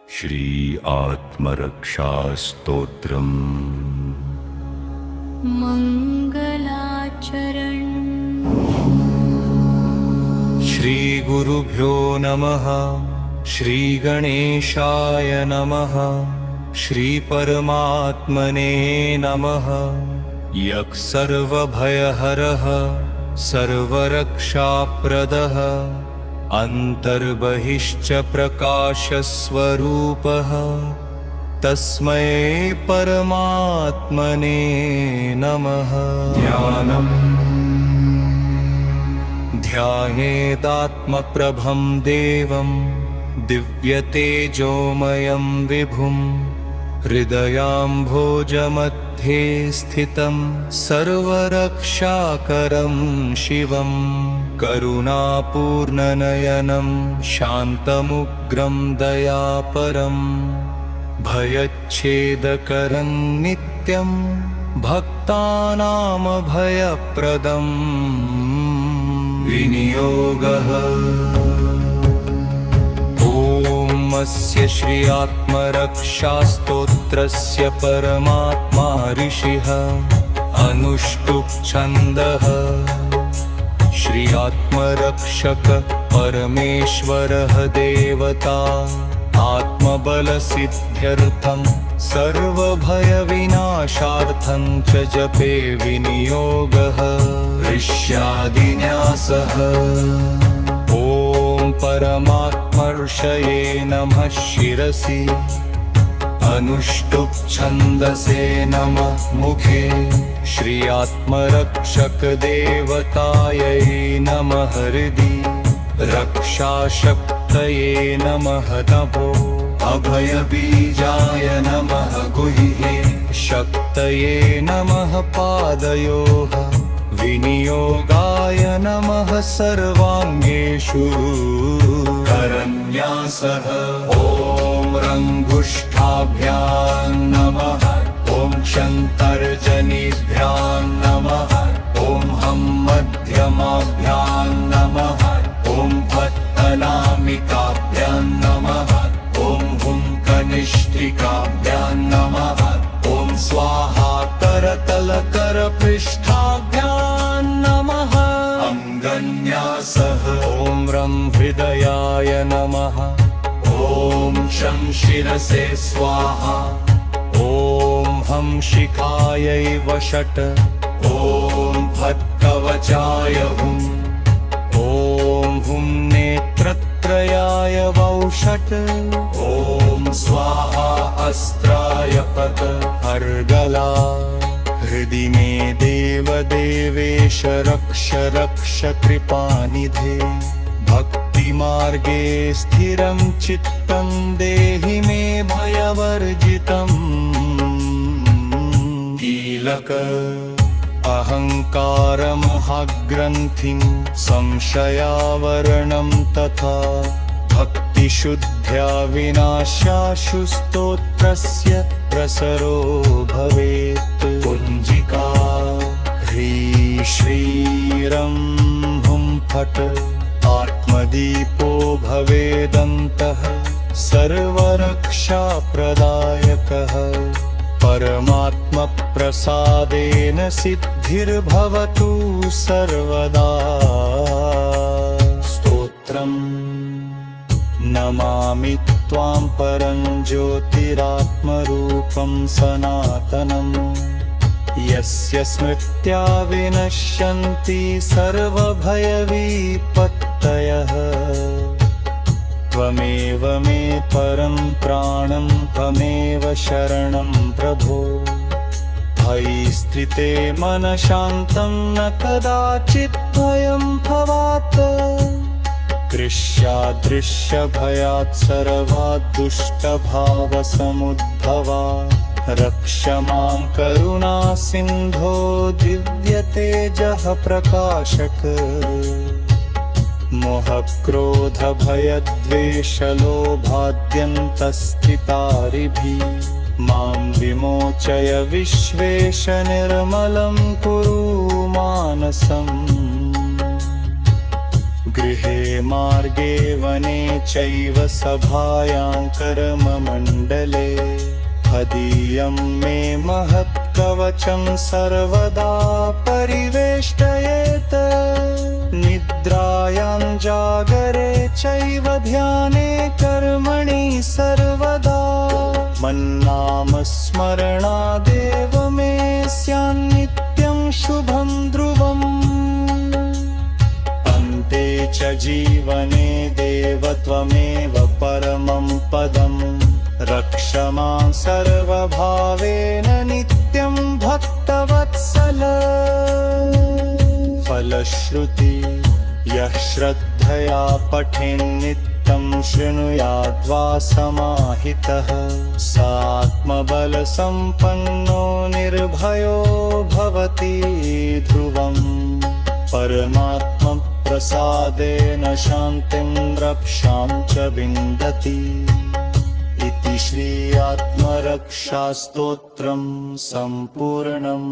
श्री आत्मरक्षास्तोत्रम्। मङ्गलाचरण। श्री गुरुभ्यो नमः। श्री गणेशाय नमः। श्री परमात्मने नमः। यः सर्वभयहरः सर्वरक्षाप्रदः अन्तर्बहिश्च प्रकाशस्वरूपः तस्मै परमात्मने नमः। ध्यायेदात्मप्रभं देवं दिव्यतेजोमयं विभुं हृदयाम्भोजमध्ये स्थितं सर्वरक्षाकरं शिवं करुणापूर्णनयनं शान्तमुग्रं दयापरं भयच्छेदकरं नित्यं भक्तानां भयप्रदं विनियोगः। अस्य श्री आत्मरक्षास्तोत्रस्य परमात्मा ऋषिः अनुष्टुप् छन्दः। श्री आत्मरक्षक परमेश्वरः देवता आत्मबलसिद्ध्यर्थं सर्वभयविनाशार्थं च जपे विनियोगः ऋष्यादिन्यासः। ॐ परमात्मर्षये नमः शिरसि अनुष्टुप् छन्दसे नमः मुखे श्री आत्मरक्षक देवतायै नमः हृदि रक्षाशक्तये नमः नभो अभयबीजाय नमः गुह्ये शक्तये नमः पादयोः विनियोगाय नमः सर्वाङ्गेषु करन्यासः। ॐ रङ्गुष्ठाभ्यां नमः। ॐ क्षन्तर्जनिभ्यां नमः। ॐ हं मध्यमाभ्यां नमः। ॐ भक्तनामिकाभ्यां नमः। ॐ हुं कनिष्ठिकाभ्यां नमः। ॐ स्वाहा करतलकरपृष्ठाभ्यां नमः अङ्गन्यासः। ॐ रं हृदयाय नमः। ॐ शं शिरसे स्वाहा। ॐ हं शिखायै वषट्। ॐ फट्कवचाय हुम्। ॐ हुं नेत्रत्रयाय वौषट्। ॐ स्वाहा अस्त्राय पत अर्गला। हृदि मे देवदेवेश रक्ष रक्ष कृपानिधे भक्तिमार्गे स्थिरं चित्तं देहि मे भयवर्जितम् कीलक अहङ्कारमहाग्रन्थिं संशयावरणं तथा भक्तिशुद्ध्या विनाशाशु स्तोत्रस्य प्रसरो भवेत्। कुञ्जिका ह्रीं श्रीरं हुं फट् आत्मदीपो भवेदन्तः सर्वरक्षाप्रदायकः परमात्मप्रसादेन सिद्धिर्भवतु सर्वदा। स्तोत्रम् नमामि त्वां परं ज्योतिरात्मरूपं सनातनं यस्य स्मृत्या विनश्यन्ति सर्वभयविपत्तयः। त्वमेव मे परं प्राणं त्वमेव शरणं प्रभो। भयि स्थिते मनशान्तं न कदाचित् भयं भवात्। कृष्यादृश्यभयात् सर्वात् दुष्टभावसमुद्भवात् रक्ष मां करुणासिन्धो दिव्यतेजः प्रकाशक। मोहक्रोधभयद्वेषलोभाद्यन्तस्थितारिभिः मां विमोचय विश्वेश निर्मलं कुरु मानसम्। गृहे मार्गे वने चैव सभायां कर्ममण्डले हदीयं मे महत्कवचं सर्वदा परिवेष्टयेत् निद्रायां जागरे चैव ध्याने कर्मणि सर्वदा मन्नामस्मरणादेव मे स्यान्नित्यं शुभं ध्रुवम् अन्ते च जीवने देव त्वमेव परमं पदम् रक्ष मां सर्वभावेन नित्यं भक्तवत्सल फलश्रुति यः श्रद्धया पठेन्नित्यं शृणुयाद्वा समाहितः सात्मबलसम्पन्नो निर्भयो भवति ध्रुवम् परमात्मप्रसादेन शान्तिं रक्षां च विन्दति इति श्री आत्मरक्षास्तोत्रं सम्पूर्णम्।